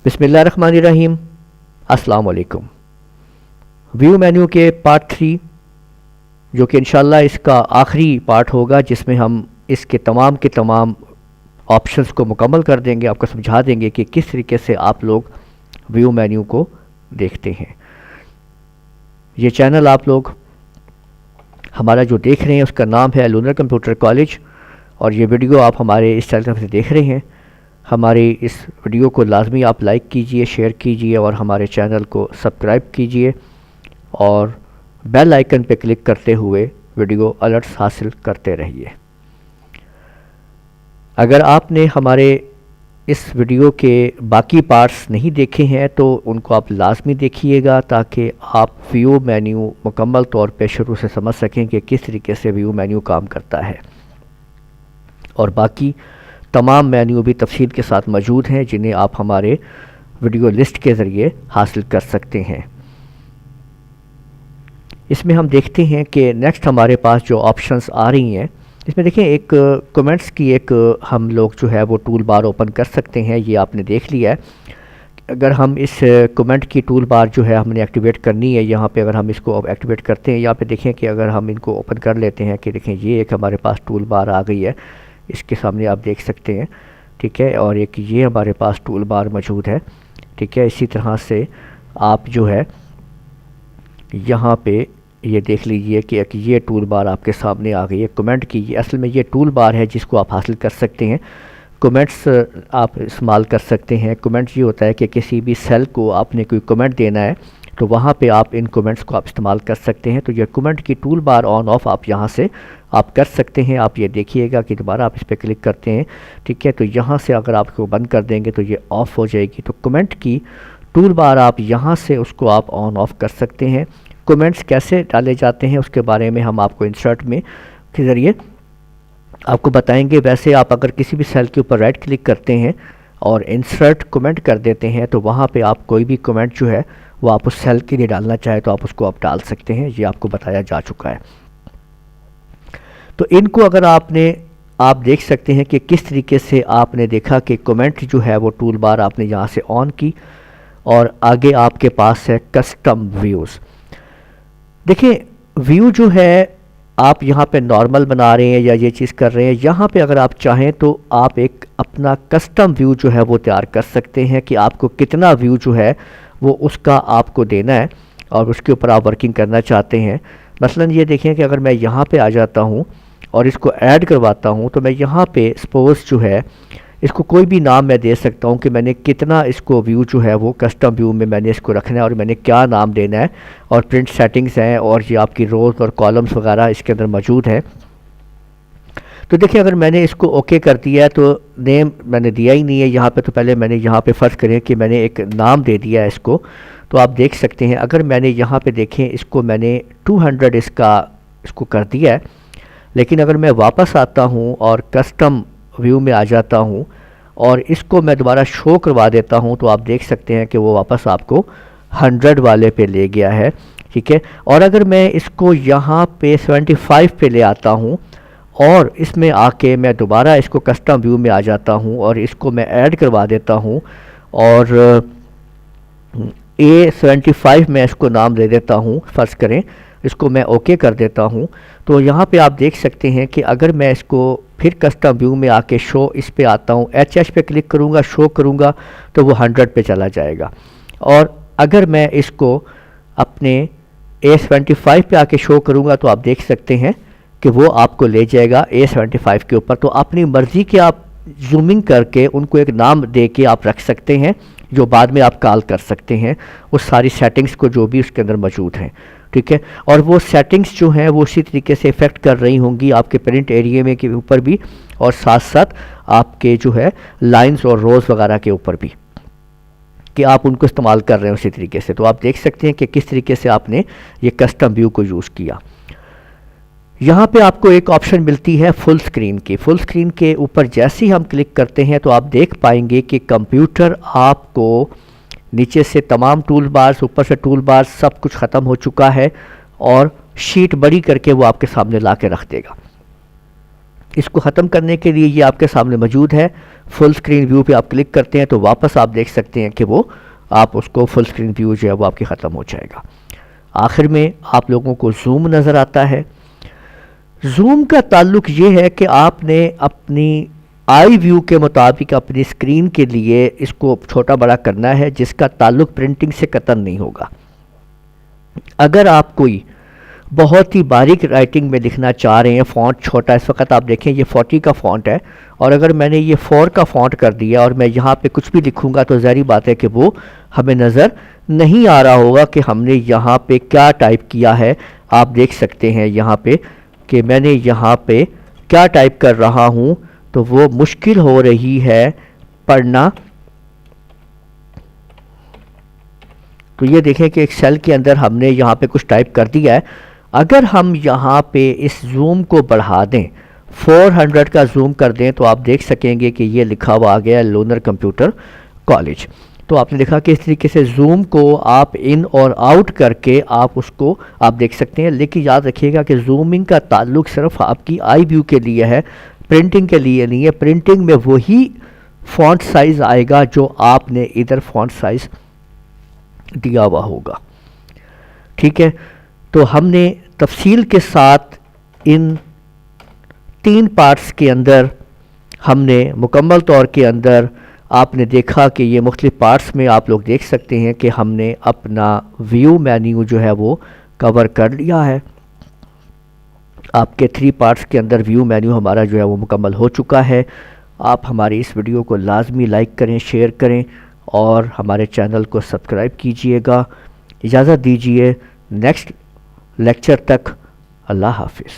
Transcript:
بسم اللہ الرحمن الرحیم۔ السلام علیکم۔ ویو مینیو کے پارٹ 3 جو کہ انشاءاللہ اس کا آخری پارٹ ہوگا، جس میں ہم اس کے تمام آپشنز کو مکمل کر دیں گے، آپ کو سمجھا دیں گے کہ کس طریقے سے آپ لوگ ویو مینیو کو دیکھتے ہیں۔ یہ چینل آپ لوگ ہمارا جو دیکھ رہے ہیں اس کا نام ہے لونر کمپیوٹر کالج، اور یہ ویڈیو آپ ہمارے اس چینل سے دیکھ رہے ہیں۔ ہماری اس ویڈیو کو لازمی آپ لائک کیجئے، شیئر کیجئے اور ہمارے چینل کو سبسکرائب کیجئے، اور بیل آئیکن پہ کلک کرتے ہوئے ویڈیو الرٹس حاصل کرتے رہیے۔ اگر آپ نے ہمارے اس ویڈیو کے باقی پارٹس نہیں دیکھے ہیں تو ان کو آپ لازمی دیکھیے گا، تاکہ آپ ویو مینیو مکمل طور پہ شروع سے سمجھ سکیں کہ کس طریقے سے ویو مینیو کام کرتا ہے، اور باقی تمام مینیو بھی تفصیل کے ساتھ موجود ہیں جنہیں آپ ہمارے ویڈیو لسٹ کے ذریعے حاصل کر سکتے ہیں۔ اس میں ہم دیکھتے ہیں کہ نیکسٹ ہمارے پاس جو آپشنز آ رہی ہیں، اس میں دیکھیں ایک کومنٹس کی ایک ہم لوگ جو ہے وہ ٹول بار اوپن کر سکتے ہیں۔ یہ آپ نے دیکھ لیا ہے۔ اگر ہم اس کومنٹ کی ٹول بار جو ہے ہم نے ایکٹیویٹ کرنی ہے، یہاں پہ اگر ہم اس کو ایکٹیویٹ کرتے ہیں، یہاں پہ دیکھیں کہ اگر ہم ان کو اوپن کر لیتے ہیں کہ دیکھیں یہ ایک ہمارے پاس ٹول بار آ گئی ہے، اس کے سامنے آپ دیکھ سکتے ہیں، ٹھیک ہے، اور ایک یہ ہمارے پاس ٹول بار موجود ہے، ٹھیک ہے۔ اسی طرح سے آپ جو ہے یہاں پہ یہ دیکھ لیجئے کہ ایک یہ ٹول بار آپ کے سامنے آ گئی ہے کمنٹ کی۔ اصل میں یہ ٹول بار ہے جس کو آپ حاصل کر سکتے ہیں، کمنٹس آپ استعمال کر سکتے ہیں۔ کمنٹ یہ ہوتا ہے کہ کسی بھی سیل کو آپ نے کوئی کمنٹ دینا ہے تو وہاں پہ آپ ان کمنٹس کو آپ استعمال کر سکتے ہیں۔ تو یہ کمنٹ کی ٹول بار آن آف آپ یہاں سے آپ کر سکتے ہیں۔ آپ یہ دیکھیے گا کہ دوبارہ آپ اس پہ کلک کرتے ہیں، ٹھیک ہے، تو یہاں سے اگر آپ کو بند کر دیں گے تو یہ آف ہو جائے گی۔ تو کمنٹ کی ٹول بار آپ یہاں سے اس کو آپ آن آف کر سکتے ہیں۔ کمنٹس کیسے ڈالے جاتے ہیں اس کے بارے میں ہم آپ کو انسرٹ میں کے ذریعے آپ کو بتائیں گے۔ ویسے آپ اگر کسی بھی سیل کے اوپر رائٹ کلک کرتے ہیں اور انسرٹ کمنٹ کر دیتے ہیں تو وہاں پہ آپ کوئی بھی کمنٹ جو ہے وہ آپ اس سیل کے لیے ڈالنا چاہے تو آپ اس کو آپ ڈال سکتے ہیں۔ یہ آپ کو بتایا جا چکا ہے۔ تو ان کو اگر آپ دیکھ سکتے ہیں کہ کس طریقے سے آپ نے دیکھا کہ کمنٹ جو ہے وہ ٹول بار آپ نے یہاں سے آن کی، اور آگے آپ کے پاس ہے کسٹم ویوز۔ دیکھیں ویو جو ہے آپ یہاں پہ نارمل بنا رہے ہیں یا یہ چیز کر رہے ہیں، یہاں پہ اگر آپ چاہیں تو آپ ایک اپنا کسٹم ویو جو ہے وہ تیار کر سکتے ہیں کہ آپ کو کتنا ویو جو ہے وہ اس کا آپ کو دینا ہے اور اس کے اوپر آپ ورکنگ کرنا چاہتے ہیں۔ مثلا یہ دیکھیں کہ اگر میں یہاں پہ آ جاتا ہوں اور اس کو ایڈ کرواتا ہوں تو میں یہاں پہ سپوز جو ہے اس کو کوئی بھی نام میں دے سکتا ہوں کہ میں نے کتنا اس کو ویو جو ہے وہ کسٹم ویو میں نے اس کو رکھنا ہے اور میں نے کیا نام دینا ہے، اور پرنٹ سیٹنگز ہیں اور یہ آپ کی روز اور کالمز وغیرہ اس کے اندر موجود ہیں۔ تو دیکھیں اگر میں نے اس کو اوکے کر دیا ہے تو نیم میں نے دیا ہی نہیں ہے یہاں پہ، تو پہلے میں نے یہاں پہ فرض کریں کہ میں نے ایک نام دے دیا ہے اس کو، تو آپ دیکھ سکتے ہیں اگر میں نے یہاں پہ دیکھیں اس کو میں نے 200 اس کو کر دیا ہے، لیکن اگر میں واپس آتا ہوں اور کسٹم ویو میں آ جاتا ہوں اور اس کو میں دوبارہ شو کروا دیتا ہوں تو آپ دیکھ سکتے ہیں کہ وہ واپس آپ کو 100 والے پہ لے گیا ہے، ٹھیک ہے۔ اور اگر میں اس کو یہاں پہ 75 پہ لے آتا ہوں اور اس میں آ کے میں دوبارہ اس کو کسٹم ویو میں آ جاتا ہوں اور اس کو میں ایڈ کروا دیتا ہوں اور A75 میں اس کو نام دے دیتا ہوں، فرض کریں اس کو میں اوکے کر دیتا ہوں، تو یہاں پہ آپ دیکھ سکتے ہیں کہ اگر میں اس کو پھر کسٹم ویو میں آ کے شو اس پہ آتا ہوں، ایچ پہ کلک کروں گا، شو کروں گا تو وہ 100 پہ چلا جائے گا۔ اور اگر میں اس کو اپنے A75 پہ آ کے شو کروں گا تو آپ دیکھ سکتے ہیں کہ وہ آپ کو لے جائے گا A75 کے اوپر۔ تو اپنی مرضی کے آپ زومنگ کر کے ان کو ایک نام دے کے آپ رکھ سکتے ہیں جو بعد میں آپ کال کر سکتے ہیں اس ساری سیٹنگز کو جو بھی اس کے اندر موجود ہیں، ٹھیک ہے۔ اور وہ سیٹنگز جو ہیں وہ اسی طریقے سے افیکٹ کر رہی ہوں گی آپ کے پرنٹ ایریے میں کے اوپر بھی، اور ساتھ ساتھ آپ کے جو ہے لائنز اور روز وغیرہ کے اوپر بھی، کہ آپ ان کو استعمال کر رہے ہیں اسی طریقے سے۔ تو آپ دیکھ سکتے ہیں کہ کس طریقے سے آپ نے یہ کسٹم ویو کو یوز کیا۔ یہاں پہ آپ کو ایک آپشن ملتی ہے فل سکرین کی۔ فل سکرین کے اوپر جیسے ہی ہم کلک کرتے ہیں تو آپ دیکھ پائیں گے کہ کمپیوٹر آپ کو نیچے سے تمام ٹول بارز، اوپر سے ٹول بارز سب کچھ ختم ہو چکا ہے، اور شیٹ بڑی کر کے وہ آپ کے سامنے لا کے رکھ دے گا۔ اس کو ختم کرنے کے لیے یہ آپ کے سامنے موجود ہے، فل اسکرین ویو پہ آپ کلک کرتے ہیں تو واپس آپ دیکھ سکتے ہیں کہ وہ آپ اس کو فل اسکرین ویو جو ہے وہ آپ کی ختم ہو جائے گا۔ آخر میں آپ لوگوں کو زوم نظر آتا ہے۔ زوم کا تعلق یہ ہے کہ آپ نے اپنی آئی ویو کے مطابق اپنی اسکرین کے لیے اس کو چھوٹا بڑا کرنا ہے، جس کا تعلق پرنٹنگ سے قطعاً نہیں ہوگا۔ اگر آپ کوئی بہت ہی باریک رائٹنگ میں لکھنا چاہ رہے ہیں، فونٹ چھوٹا، اس وقت آپ دیکھیں یہ 40 کا فونٹ ہے، اور اگر میں نے یہ 4 کا فونٹ کر دیا اور میں یہاں پہ کچھ بھی لکھوں گا تو ظاہری بات ہے کہ وہ ہمیں نظر نہیں آ رہا ہوگا کہ ہم نے یہاں پہ کیا ٹائپ کیا ہے۔ آپ دیکھ سکتے ہیں یہاں پہ کہ میں نے یہاں پہ کیا ٹائپ کر رہا ہوں، تو وہ مشکل ہو رہی ہے پڑھنا۔ تو یہ دیکھیں کہ ایک سیل کے اندر ہم نے یہاں پہ کچھ ٹائپ کر دیا ہے۔ اگر ہم یہاں پہ اس زوم کو بڑھا دیں، 400 کا زوم کر دیں، تو آپ دیکھ سکیں گے کہ یہ لکھا ہوا آ گیا ہے لونر کمپیوٹر کالج۔ تو آپ نے دیکھا کہ اس طریقے سے زوم کو آپ ان اور آؤٹ کر کے آپ اس کو آپ دیکھ سکتے ہیں، لیکن یاد رکھیے گا کہ زومنگ کا تعلق صرف آپ کی آئی ویو کے لیے ہے، پرنٹنگ کے لیے نہیں ہے۔ پرنٹنگ میں وہی فونٹ سائز آئے گا جو آپ نے ادھر فونٹ سائز دیا ہوا ہوگا، ٹھیک ہے۔ تو ہم نے تفصیل کے ساتھ ان 3 پارٹس کے اندر ہم نے مکمل طور کے اندر آپ نے دیکھا کہ یہ مختلف پارٹس میں آپ لوگ دیکھ سکتے ہیں کہ ہم نے اپنا ویو مینیو جو ہے وہ کور کر لیا ہے۔ آپ کے 3 پارٹس کے اندر ویو مینیو ہمارا جو ہے وہ مکمل ہو چکا ہے۔ آپ ہماری اس ویڈیو کو لازمی لائک کریں، شیئر کریں اور ہمارے چینل کو سبسکرائب کیجئے گا۔ اجازت دیجئے نیکسٹ لیکچر تک، اللہ حافظ۔